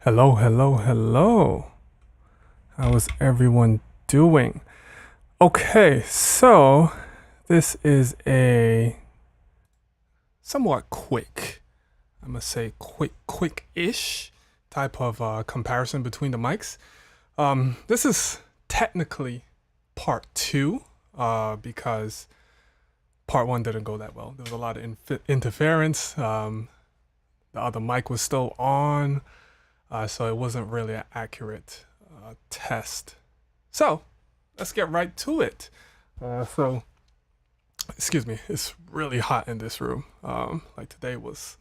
Hello, hello, hello. How is everyone doing? Okay, so this is a somewhat quick, I'm gonna say quick-ish type of comparison between the mics. This is technically part two because part one didn't go that well. There was a lot of interference. The other mic was still on. So it wasn't really an accurate test. So let's get right to it. Excuse me, it's really hot in this room. Like today was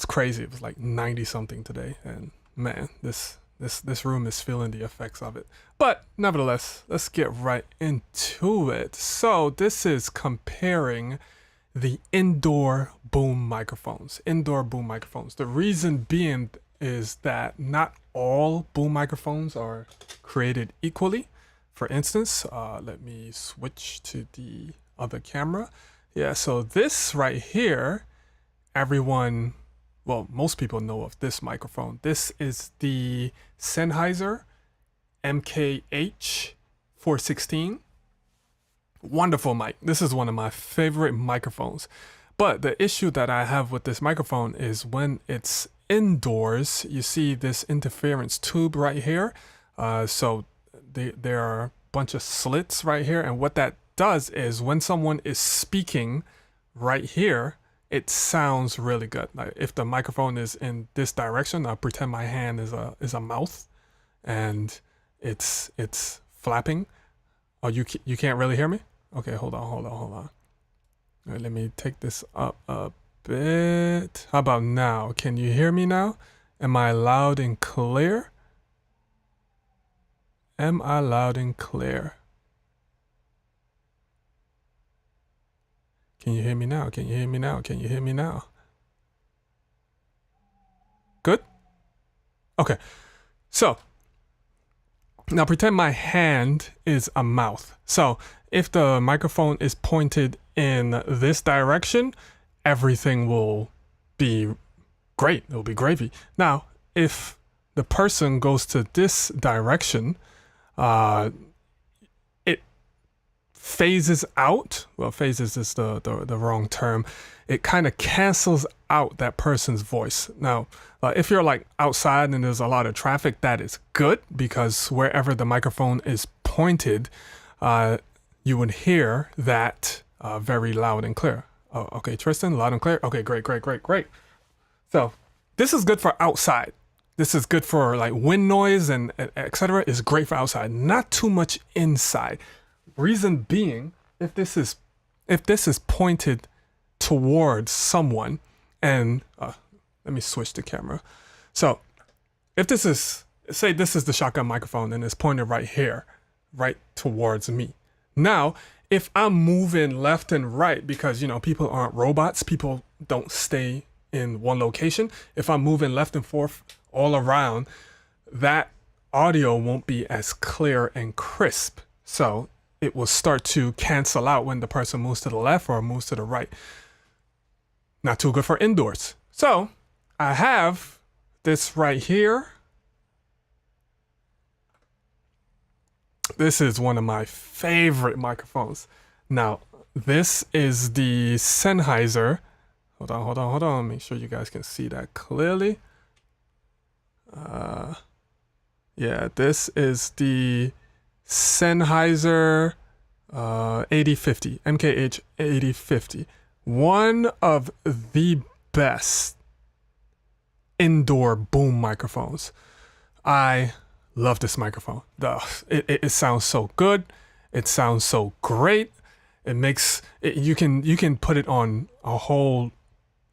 crazy. It was like 90 something today, and man, this room is feeling the effects of it. But nevertheless, let's get right into it. So this is comparing the indoor boom microphones. The reason being is that not all boom microphones are created equally. For instance, let me switch to the other camera. Yeah, so this right here, most people know of this microphone. This is the Sennheiser MKH 416. Wonderful mic. This is one of my favorite microphones. But the issue that I have with this microphone is when it's indoors, you see this interference tube right here. So there are a bunch of slits right here. And what that does is when someone is speaking right here, it sounds really good. Like if the microphone is in this direction, I'll pretend my hand is a mouth and it's flapping. Oh, you can't really hear me? Okay, hold on. All right, let me take this up a bit. How about now? Can you hear me now? Am I loud and clear? Am I loud and clear? Can you hear me now? Can you hear me now? Can you hear me now? Good? Okay. So, now pretend my hand is a mouth. So, if the microphone is pointed in this direction, everything will be great. It will be gravy. Now, if the person goes to this direction, it phases out. Well, phases is the wrong term. It kind of cancels out that person's voice. Now, if you're like outside and there's a lot of traffic, that is good because wherever the microphone is pointed, you would hear that very loud and clear. Oh, okay, Tristan, loud and clear. Okay, great. So this is good for outside. This is good for like wind noise and etc. Is great for outside. Not too much inside. Reason being, if this is pointed towards someone, and let me switch the camera. So if this is, say this is the shotgun microphone and it's pointed right here, right towards me. Now, if I'm moving left and right, because, people aren't robots, people don't stay in one location. If I'm moving left and forth all around, that audio won't be as clear and crisp. So it will start to cancel out when the person moves to the left or moves to the right. Not too good for indoors. So I have this right here. This is one of my favorite microphones. Now, this is the Sennheiser. Hold on. Make sure you guys can see that clearly. Yeah, this is the Sennheiser 8050, MKH 8050. One of the best indoor boom microphones. I love this microphone. It sounds so good. It sounds so great. It makes it, you can put it on a whole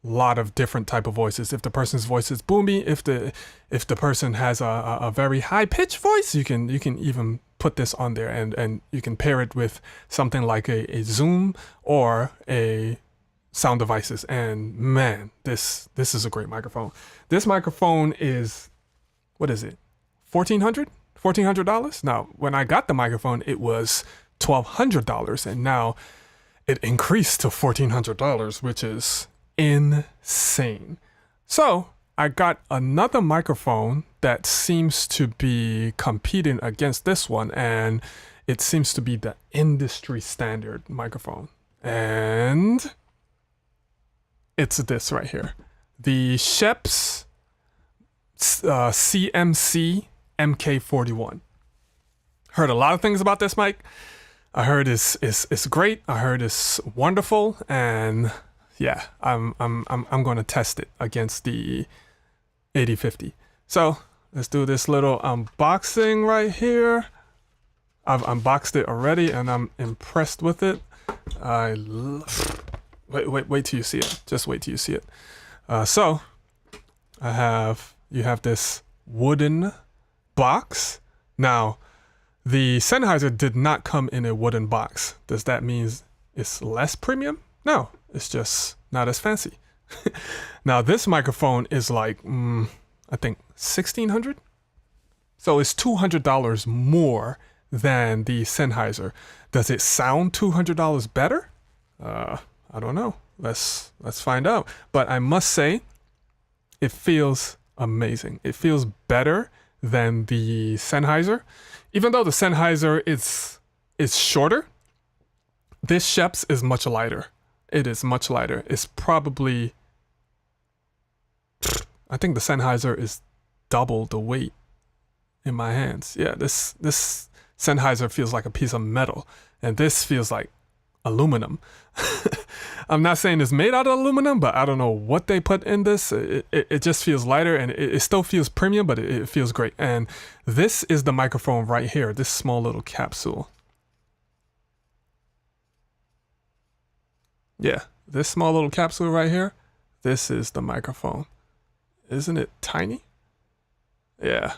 lot of different type of voices. If the person's voice is boomy, if the person has a very high pitched voice, you can even put this on there and you can pair it with something like a Zoom or a sound devices. And man, this is a great microphone. This microphone is, what is it? $1,400? Now, when I got the microphone, it was $1,200, and now it increased to $1,400, which is insane. So I got another microphone that seems to be competing against this one, and it seems to be the industry standard microphone. And it's this right here. The Schoeps CMC MK41. Heard a lot of things about this mic. I heard it's great. I heard it's wonderful, and yeah, I'm going to test it against the 8050. So let's do this little unboxing right here. I've unboxed it already, and I'm impressed with it. Wait till you see it. Just wait till you see it. So you have this wooden box. Now, the Sennheiser did not come in a wooden box. Does that mean it's less premium? No, it's just not as fancy. Now, this microphone is like, I think $1,600. So it's $200 more than the Sennheiser. Does it sound $200 better? I don't know. Let's find out. But I must say, it feels amazing. It feels better than the Sennheiser. Even though the Sennheiser is shorter, this Schoeps is much lighter. It is much lighter. It's probably, I think the Sennheiser is double the weight in my hands. Yeah, this Sennheiser feels like a piece of metal, and this feels like aluminum. I'm not saying it's made out of aluminum, but I don't know what they put in this. It just feels lighter, and it still feels premium, but it feels great. And this is the microphone right here, this small little capsule. Yeah, this small little capsule right here, this is the microphone. Isn't it tiny? Yeah.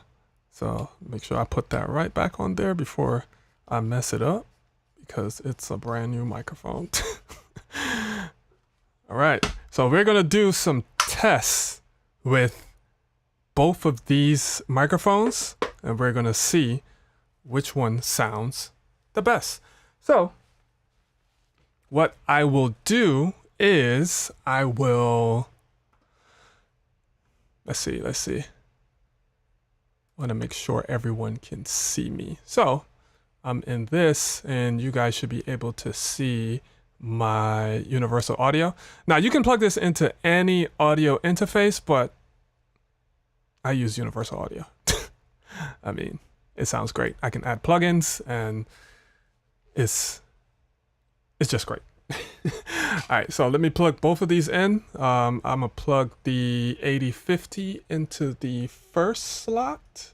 So make sure I put that right back on there before I mess it up, because it's a brand new microphone. All right, so we're gonna do some tests with both of these microphones, and we're gonna see which one sounds the best. So what I will do is I will, let's see. I want to make sure everyone can see me. So I'm in this, and you guys should be able to see my universal audio. Now, you can plug this into any audio interface, but I use universal audio. I mean, it sounds great. I can add plugins, and it's just great. All right, so let me plug both of these in. I'm gonna plug the 8050 into the first slot.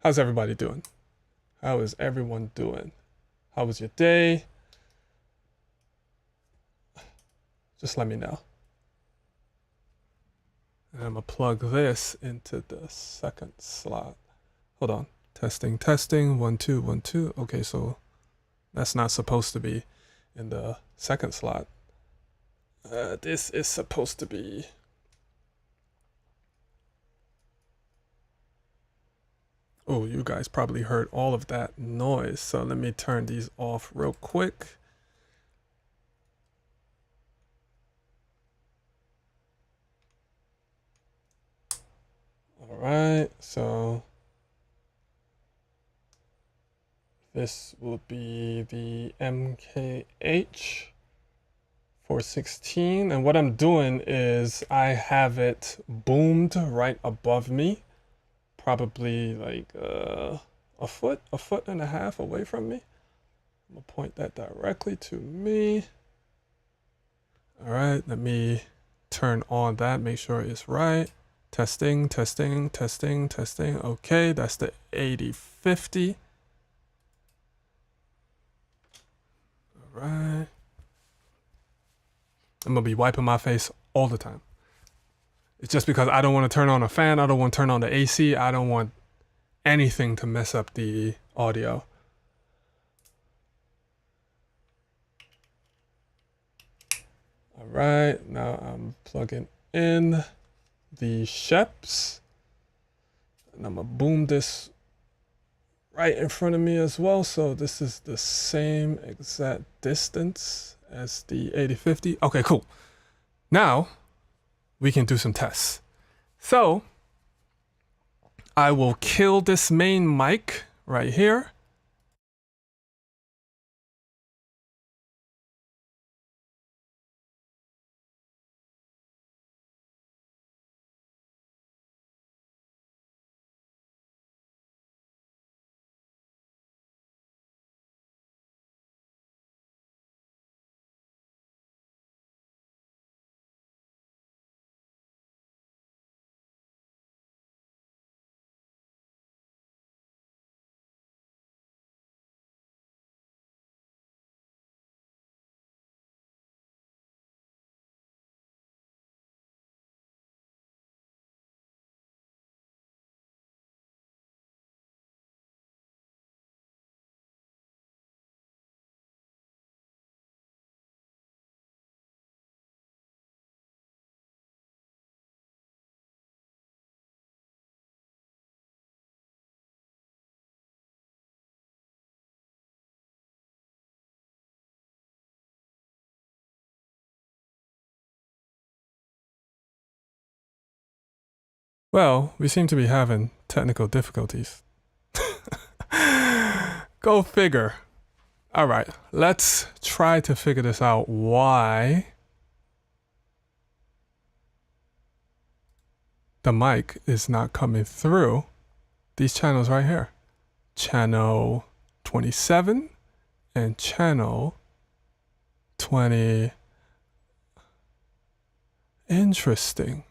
How's everybody doing? How is everyone doing? How was your day? Just let me know. And I'm gonna plug this into the second slot. Hold on. Testing, 1, 2, 1, 2. Okay, so that's not supposed to be in the second slot. This is supposed to be. Oh, you guys probably heard all of that noise. So let me turn these off real quick. All right, so this will be the MKH 416. And what I'm doing is I have it boomed right above me. Probably like a foot and a half away from me. I'm gonna point that directly to me. All right, let me turn on that, make sure it's right. Testing. Okay, that's the 8050. All right. I'm gonna be wiping my face all the time. It's just because I don't want to turn on a fan. I don't want to turn on the AC. I don't want anything to mess up the audio. All right, now I'm plugging in the Schoeps, and I'm gonna boom this right in front of me as well. So this is the same exact distance as the 8050. Okay, cool. Now we can do some tests. So I will kill this main mic right here. Well, we seem to be having technical difficulties. Go figure. All right, let's try to figure this out. Why the mic is not coming through these channels right here. Channel 27 and channel 20. Interesting.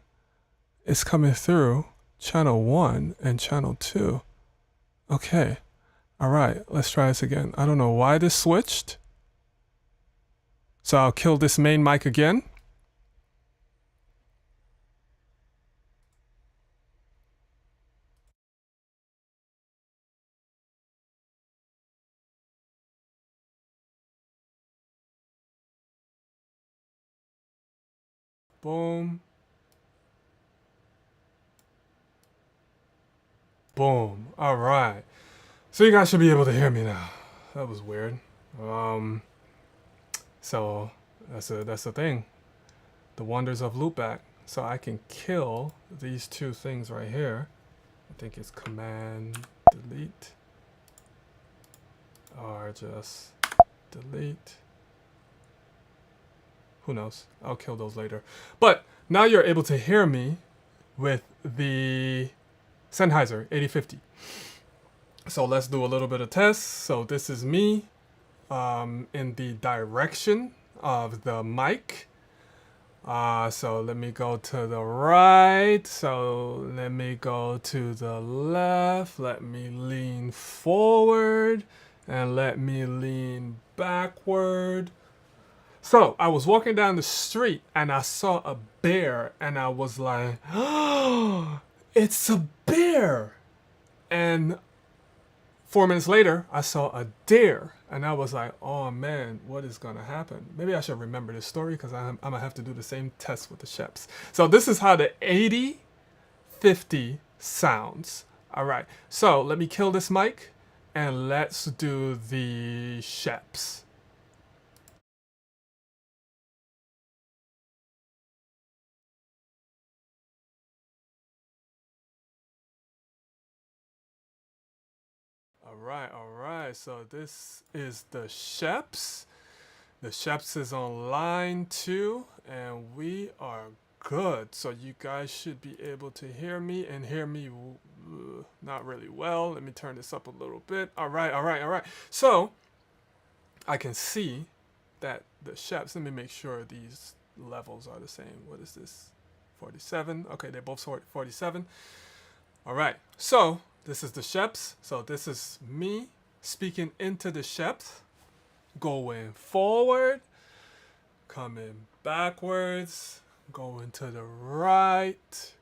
It's coming through channel 1 and channel 2. Okay. All right, let's try this again. I don't know why this switched. So I'll kill this main mic again. Boom. Boom. All right. So you guys should be able to hear me now. That was weird. So that's the thing. The wonders of loopback. So I can kill these two things right here. I think it's command delete or just delete. Who knows? I'll kill those later. But now you're able to hear me with the Sennheiser 8050. So let's do a little bit of test. So this is me in the direction of the mic. So let me go to the right. So let me go to the left. Let me lean forward and let me lean backward. So I was walking down the street and I saw a bear and I was like, oh, it's a bear. And 4 minutes later, I saw a deer and I was like, oh man, what is gonna happen? Maybe I should remember this story because I'm gonna have to do the same test with the Schoeps. So this is how the 8050 sounds. All right, so let me kill this mic and let's do the Schoeps. All right. So this is the Schoeps. The Schoeps is on line 2, and we are good. So you guys should be able to hear me and hear me not really well. Let me turn this up a little bit. All right. So I can see that the Schoeps, let me make sure these levels are the same. What is this? 47. Okay, they're both 47. All right. So this is the Schoeps. So this is me speaking into the Schoeps, going forward, coming backwards, going to the right,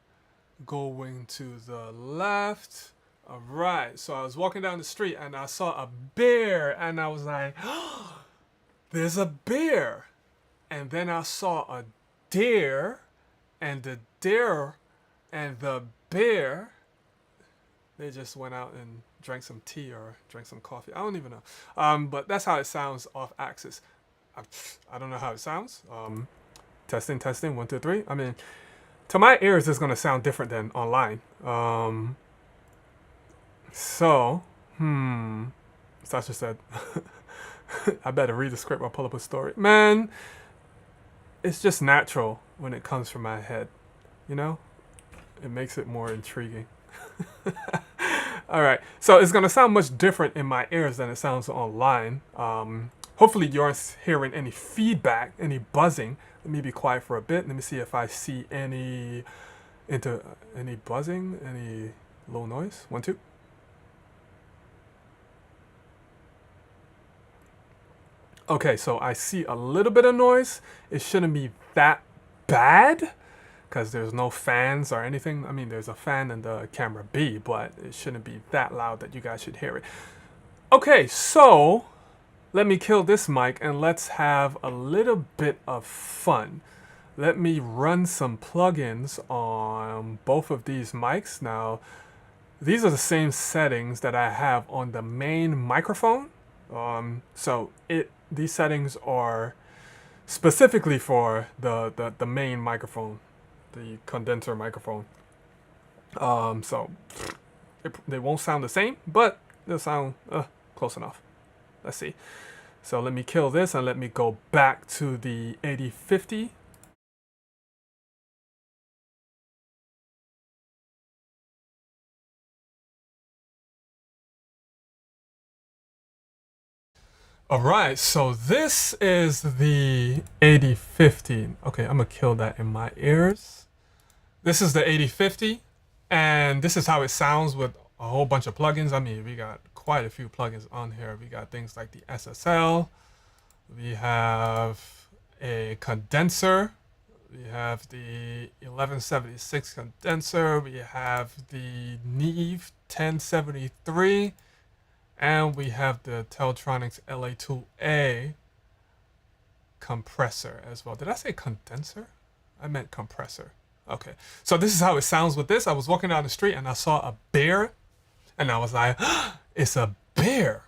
going to the left. All right. So I was walking down the street and I saw a bear and I was like, oh, there's a bear. And then I saw a deer and the deer and the bear They just went out and drank some tea or drank some coffee. I don't even know. But that's how it sounds off axis. I don't know how it sounds. Testing, testing, 1, 2, 3. I mean, to my ears, it's gonna sound different than online. So, Sasha said, I better read the script or pull up a story. Man, it's just natural when it comes from my head. You know, it makes it more intriguing. All right, so it's gonna sound much different in my ears than it sounds online. Hopefully you aren't hearing any feedback, any buzzing. Let me be quiet for a bit. Let me see if I see any buzzing, any low noise. 1, 2. Okay, so I see a little bit of noise. It shouldn't be that bad because there's no fans or anything. I mean, there's a fan in the camera B, but it shouldn't be that loud that you guys should hear it. Okay, so let me kill this mic and let's have a little bit of fun. Let me run some plugins on both of these mics. Now, these are the same settings that I have on the main microphone. These settings are specifically for the main microphone, the condenser microphone. They won't sound the same, but they'll sound close enough. Let's see. So let me kill this and let me go back to the 8050. All right, so this is the 8050. Okay, I'm gonna kill that in my ears. This is the 8050, and this is how it sounds with a whole bunch of plugins. I mean, we got quite a few plugins on here. We got things like the SSL. We have a condenser. We have the 1176 condenser. We have the Neve 1073. And we have the Teltronics LA2A compressor as well. Did I say condenser? I meant compressor. Okay. So this is how it sounds with this. I was walking down the street and I saw a bear. And I was like, it's a bear.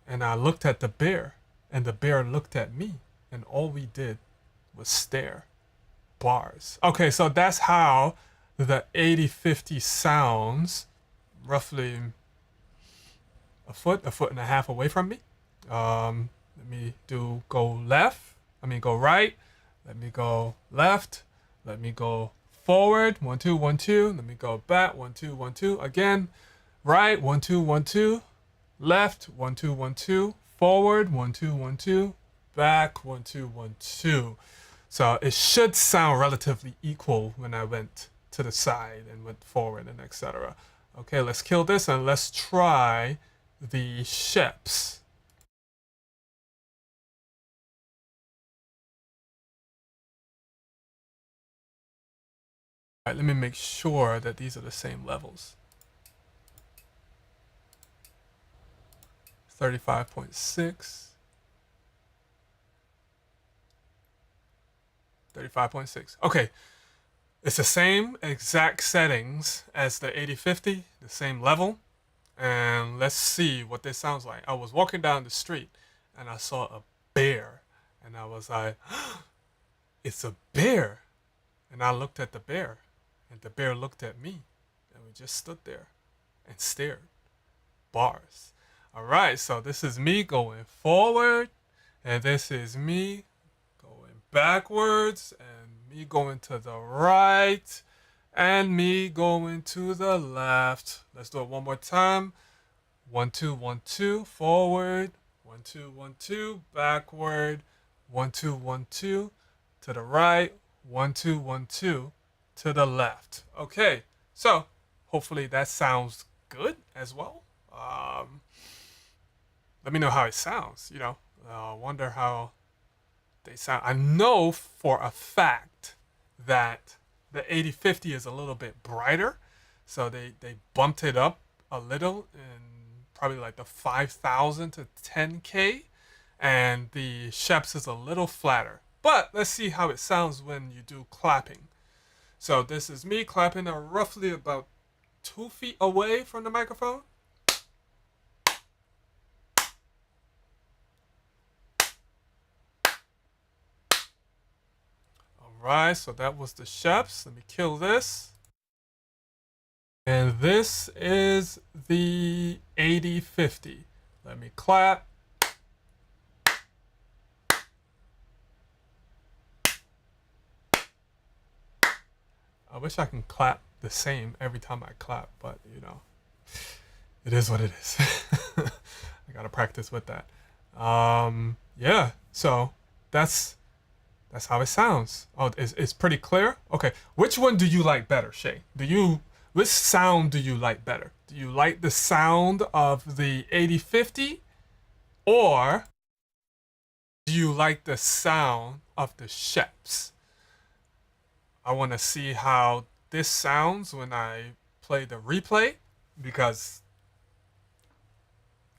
And I looked at the bear. And the bear looked at me. And all we did was stare. Bars. Okay, so that's how the 8050 sounds. Roughly a foot and a half away from me. Let me go right. Let me go left. Let me go forward. 1, 2, 1, 2. Let me go back. 1, 2, 1, 2. Again, right. 1, 2, 1, 2. Left. 1, 2, 1, 2. Forward. 1, 2, 1, 2. Back. 1, 2, 1, 2. So it should sound relatively equal when I went to the side and went forward and etc. Okay, let's kill this and let's try the Schoeps. All right, let me make sure that these are the same levels. 35.6. 35.6. Okay. It's the same exact settings as the 8050, the same level. And let's see what this sounds like. I was walking down the street and I saw a bear. And I was like, it's a bear. And I looked at the bear. And the bear looked at me. And we just stood there and stared. Bars. All right, so this is me going forward. And this is me going backwards. And me going to the right. And me going to the left. Let's do it one more time. 1, 2, 1, 2, forward. 1, 2, 1, 2, backward. 1, 2, 1, 2, to the right. 1, 2, 1, 2, to the left. Okay, so hopefully that sounds good as well. Let me know how it sounds. I wonder how they sound. I know for a fact that the 8050 is a little bit brighter, so they bumped it up a little in probably like the 5,000 to 10K, and the Schoeps is a little flatter. But let's see how it sounds when you do clapping. So this is me clapping at roughly about 2 feet away from the microphone. All right, so that was the Schoeps. Let me kill this. And this is the 8050. Let me clap. I wish I can clap the same every time I clap, but you know, it is what it is. I gotta practice with that. Yeah, so that's how it sounds. Oh, it's pretty clear. Okay, which one do you like better, Shay? Which sound do you like better? Do you like the sound of the 8050, or do you like the sound of the Schoeps? I want to see how this sounds when I play the replay, because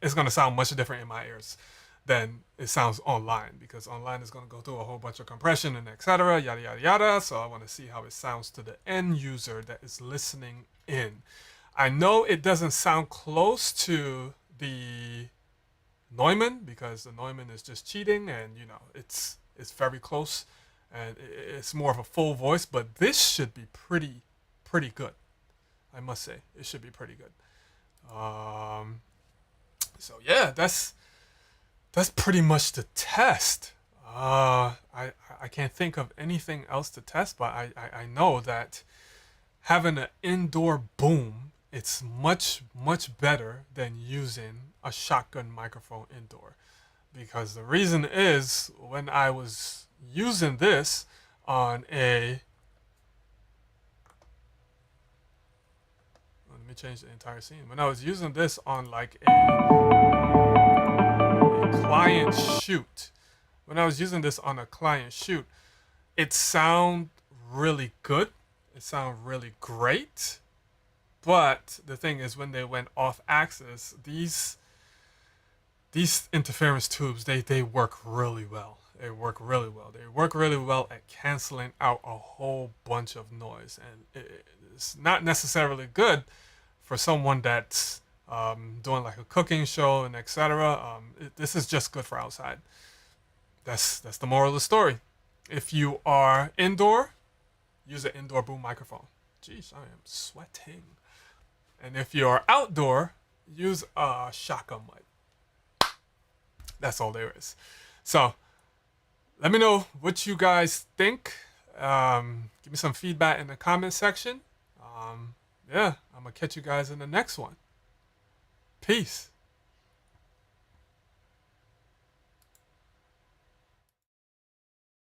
it's going to sound much different in my ears than it sounds online, because online is going to go through a whole bunch of compression and etc. Yada yada yada. So I want to see how it sounds to the end user that is listening in. I know it doesn't sound close to the Neumann, because the Neumann is just cheating, and you know it's very close, and it's more of a full voice. But this should be pretty good. I must say it should be pretty good. So yeah, that's pretty much the test. I can't think of anything else to test, but I know that having an indoor boom, it's much better than using a shotgun microphone indoor, because the reason is, when I was using this on a, let me change the entire scene. When I was using this on like a client shoot, when I was using this on a client shoot, it sounded really good. It sounded really great. But the thing is, when they went off axis, these interference tubes, they work really well. They work really well. They work really well at canceling out a whole bunch of noise, and it's not necessarily good for someone that's doing like a cooking show and etc. This is just good for outside. That's the moral of the story. If you are indoor, use an indoor boom microphone. Jeez, I am sweating. And if you're outdoor, use a shotgun mic. That's all there is. So let me know what you guys think. Give me some feedback in the comment section. Yeah, I'm gonna catch you guys in the next one. Peace.